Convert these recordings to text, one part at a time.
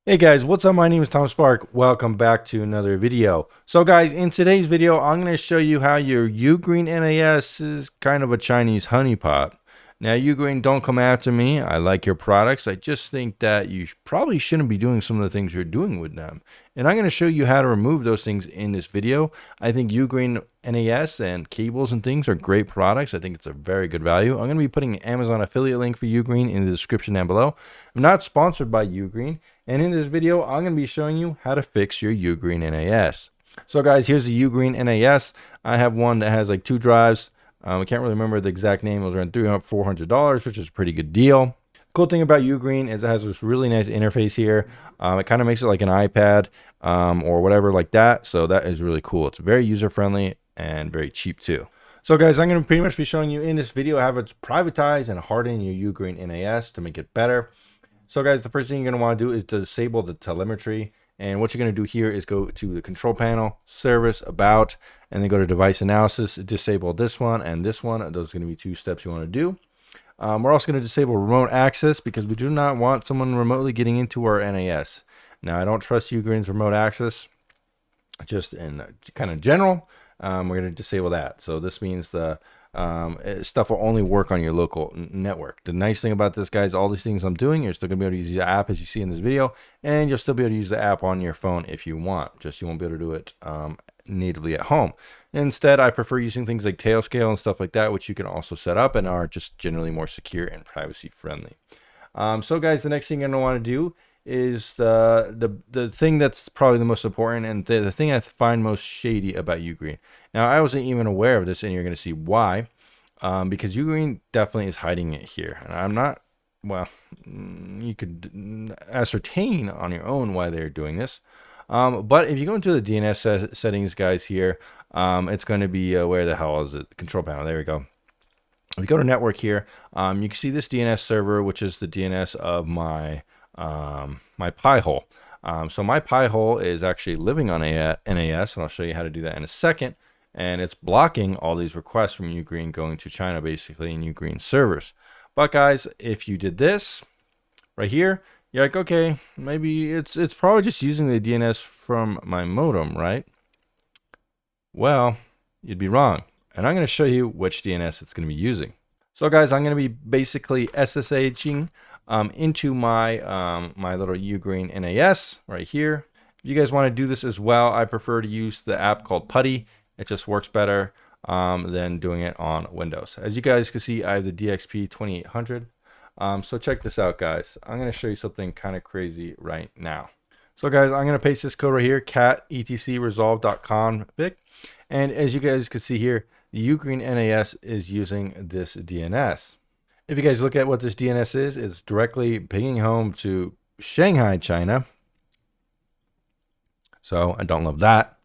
Hey guys, what's up? My name is Tom Spark. Welcome back to another video. So guys, in today's video, I'm going to show you how your UGREEN NAS is kind of a Chinese honeypot. Now, UGREEN, don't come after me. I like your products. I just think that you probably shouldn't be doing some of the things you're doing with them. And I'm going to show you how to remove those things in this video. I think UGREEN NAS and cables and things are great products. I think it's a very good value. I'm going to be putting an Amazon affiliate link for UGREEN in the description down below. I'm not sponsored by UGREEN. And in this video, I'm going to be showing you how to fix your UGREEN NAS. So guys, here's the UGREEN NAS. I have one that has like 2 drives. I can't really remember the exact name. It was around $400, which is a pretty good deal. Cool thing about UGREEN is it has this really nice interface here. It kind of makes it like an iPad or whatever like that. So that is really cool. It's very user-friendly and very cheap too. So guys, I'm going to pretty much be showing you in this video how to privatize and harden your UGREEN NAS to make it better. So guys, the first thing you're going to want to do is disable the telemetry. And what you're going to do here is go to the control panel, service, about, and then go to device analysis, disable this one and this one. Those are going to be 2 steps you want to do. We're also going to disable remote access because we do not want someone remotely getting into our NAS. Now, I don't trust UGREEN's remote access, just in kind of general. We're going to disable that. So this means the stuff will only work on your local network. The nice thing about this, guys, all these things I'm doing, you're still gonna be able to use the app as you see in this video, and you'll still be able to use the app on your phone if you want. Just you won't be able to do it natively at home. Instead, I prefer using things like Tailscale and stuff like that, which you can also set up and are just generally more secure and privacy friendly. So guys, the next thing you're gonna want to do is the thing that's probably the most important and the thing I find most shady about UGREEN. Now, I wasn't even aware of this, and you're going to see why. Because UGREEN definitely is hiding it here. And I'm not, well, you could ascertain on your own why they're doing this. But if you go into the DNS settings, guys, here, it's going to be, where the hell is it? Control panel. There we go. If you go to network here, you can see this DNS server, which is the DNS of my my Pi-hole. So my Pi-hole is actually living on a NAS, and I'll show you how to do that in a second. And it's blocking all these requests from UGREEN going to China, basically, in UGREEN servers. But guys, if you did this right here, you're like, okay, maybe it's probably just using the DNS from my modem, right? Well, you'd be wrong. And I'm going to show you which DNS it's going to be using. So guys, I'm going to be basically SSHing into my my little UGREEN NAS right here. If you guys want to do this as well, I prefer to use the app called Putty. It just works better than doing it on Windows. As you guys can see, I have the DXP 2800. So check this out, guys. I'm going to show you something kind of crazy right now. So guys, I'm going to paste this code right here, cat etcresolve.config. And as you guys can see here, the UGREEN NAS is using this DNS. If you guys look at what this DNS is, it's directly pinging home to Shanghai, China. So I don't love that.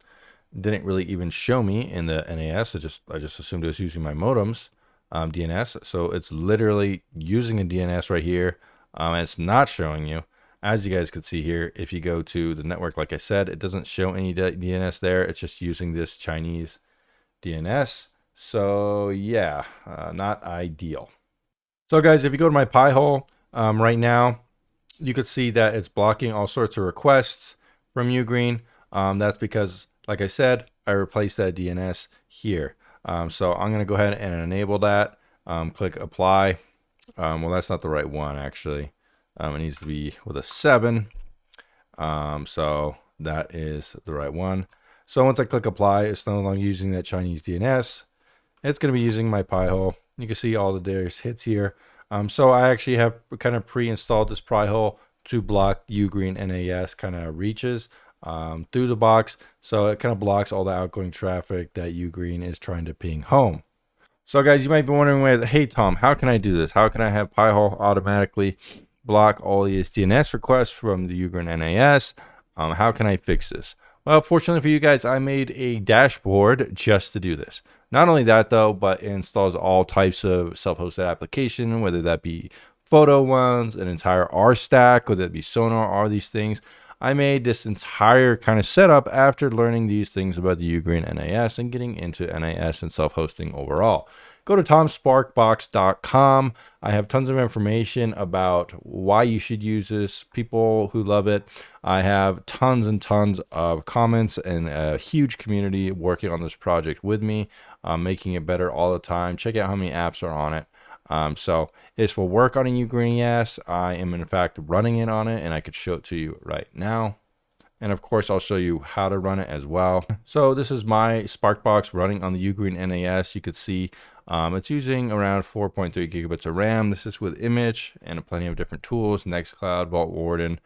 Didn't really even show me in the NAS. I just assumed it was using my modem's DNS. So it's literally using a DNS right here. And it's not showing you. As you guys can see here, if you go to the network, like I said, it doesn't show any DNS there. It's just using this Chinese DNS. So yeah, not ideal. So guys, if you go to my Pi-hole right now, you could see that it's blocking all sorts of requests from UGREEN. That's because, like I said, I replaced that DNS here. So I'm going to go ahead and enable that. Click apply. Well, that's not the right one, actually. It needs to be with a 7. So that is the right one. So once I click apply, it's no longer using that Chinese DNS. It's going to be using my Pi-hole. You can see all the there's hits here. So I actually have kind of pre-installed this Pi-hole to block UGREEN NAS kind of reaches through the box. So it kind of blocks all the outgoing traffic that UGREEN is trying to ping home. So guys, you might be wondering, hey Tom, how can I do this? How can I have Pi-hole automatically block all these DNS requests from the UGREEN NAS? How can I fix this? Well, fortunately for you guys, I made a dashboard just to do this. Not only that though, but it installs all types of self-hosted application, whether that be photo ones, an entire R stack, whether it be Sonar, all these things. I made this entire kind of setup after learning these things about the UGREEN NAS and getting into NAS and self-hosting overall. Go to tomsparkbox.com. I have tons of information about why you should use this, people who love it. I have tons and tons of comments and a huge community working on this project with me, making it better all the time. Check out how many apps are on it. So this will work on a UGREEN NAS. I am in fact running it on it, and I could show it to you right now. And of course, I'll show you how to run it as well. So this is my SparkBox running on the UGREEN NAS. You could see it's using around 4.3 gigabits of RAM. This is with Immich and plenty of different tools, Nextcloud, Vaultwarden,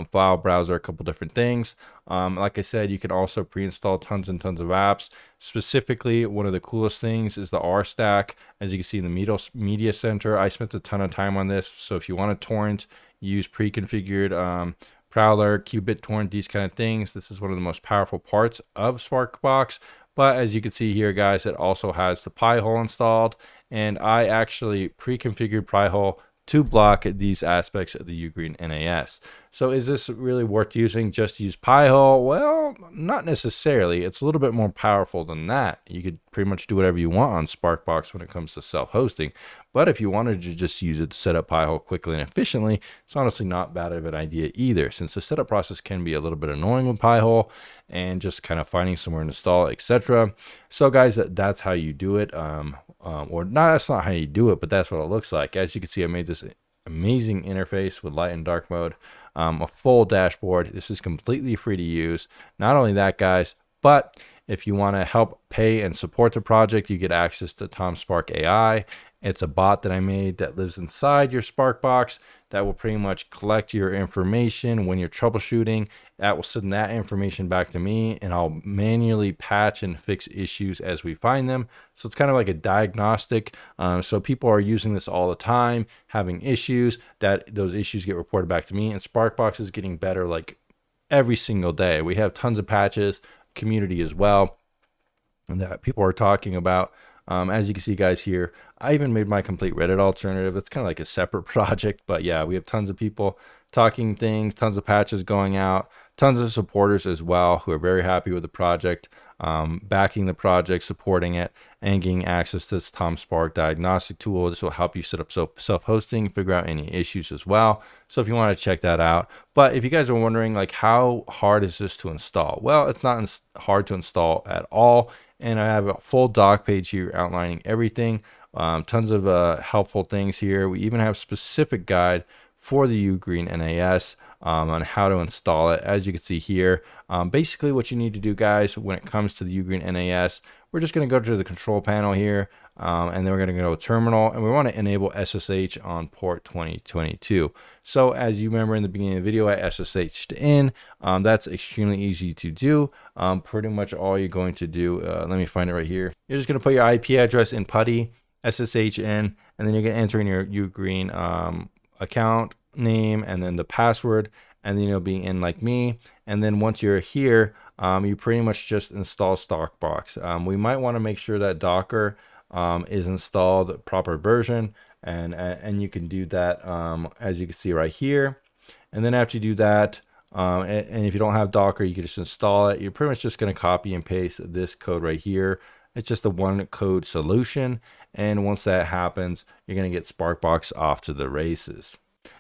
file browser, a couple different things. Like I said, you can also pre-install tons and tons of apps. Specifically, one of the coolest things is the R stack. As you can see in the media center, I spent a ton of time on this. So if you want to torrent, use pre-configured Prowler, Qubit torrent, these kind of things. This is one of the most powerful parts of SparkBox. But as you can see here, guys, it also has the Pi-hole installed, and I actually pre-configured Pi-hole to block these aspects of the UGREEN NAS. So is this really worth using? Just use Pi-hole? Well, not necessarily. It's a little bit more powerful than that. You could pretty much do whatever you want on SparkBox when it comes to self-hosting. But if you wanted to just use it to set up Pi-hole quickly and efficiently, it's honestly not bad of an idea either, since the setup process can be a little bit annoying with Pi-hole and just kind of finding somewhere to install, etc. So guys, that's how you do it. Or not, that's not how you do it, but that's what it looks like. As you can see, I made this amazing interface with light and dark mode, a full dashboard. This is completely free to use. Not only that, guys, but if you want to help pay and support the project, you get access to TomSpark AI. It's a bot that I made that lives inside your SparkBox that will pretty much collect your information when you're troubleshooting. That will send that information back to me, and I'll manually patch and fix issues as we find them. So it's kind of like a diagnostic. So people are using this all the time, having issues, that those issues get reported back to me, and SparkBox is getting better like every single day. We have tons of patches, community as well, that people are talking about. As you can see, guys, here, I even made my complete Reddit alternative. It's kind of like a separate project, but yeah, we have tons of people talking things, tons of patches going out, tons of supporters as well who are very happy with the project, backing the project, supporting it, and getting access to this TomSpark diagnostic tool. This will help you set up self-hosting, figure out any issues as well. So if you want to check that out. But if you guys are wondering, like, how hard is this to install? Well, it's not hard to install at all. And I have a full doc page here outlining everything. Tons of helpful things here. We even have a specific guide for the UGREEN NAS on how to install it. As you can see here, basically what you need to do, guys, when it comes to the UGREEN NAS, we're just going to go to the control panel here, and then we're going to go to terminal, and we want to enable SSH on port 2022. So as you remember in the beginning of the video, I SSH'd in. That's extremely easy to do. Pretty much all you're going to do, let me find it right here. You're just going to put your IP address in PuTTY, SSH in, and then you're going to enter in your UGREEN account name and then the password, and then you'll be in like me. And then once you're here, you pretty much just install SparkBox. We might want to make sure that Docker is installed proper version, and you can do that as you can see right here. And then after you do that, and if you don't have Docker, you can just install it. You're pretty much just going to copy and paste this code right here. It's just a one code solution. And once that happens, you're going to get SparkBox off to the races.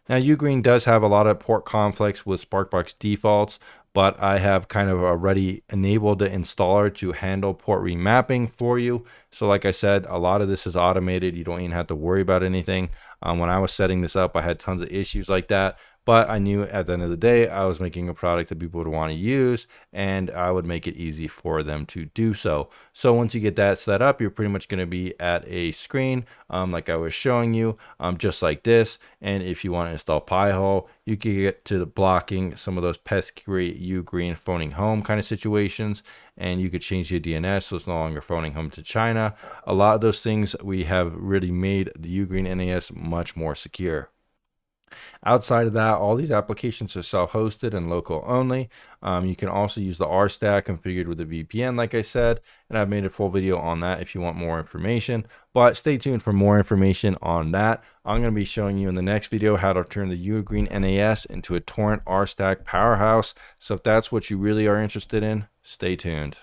Now, UGREEN does have a lot of port conflicts with SparkBox defaults, but I have kind of already enabled the installer to handle port remapping for you. So like I said, a lot of this is automated. You don't even have to worry about anything. When I was setting this up, I had tons of issues like that. But I knew at the end of the day, I was making a product that people would want to use, and I would make it easy for them to do so. So once you get that set up, you're pretty much going to be at a screen like I was showing you, just like this. And if you want to install Pi-hole, you can get to the blocking some of those pesky UGREEN phoning home kind of situations, and you could change your DNS so it's no longer phoning home to China. A lot of those things we have really made the UGREEN NAS much more secure. Outside of that, all these applications are self-hosted and local only. You can also use the RStack configured with a VPN, like I said, and I've made a full video on that if you want more information. But stay tuned for more information on that. I'm going to be showing you in the next video how to turn the UGREEN NAS into a torrent RStack powerhouse. So if that's what you really are interested in, stay tuned.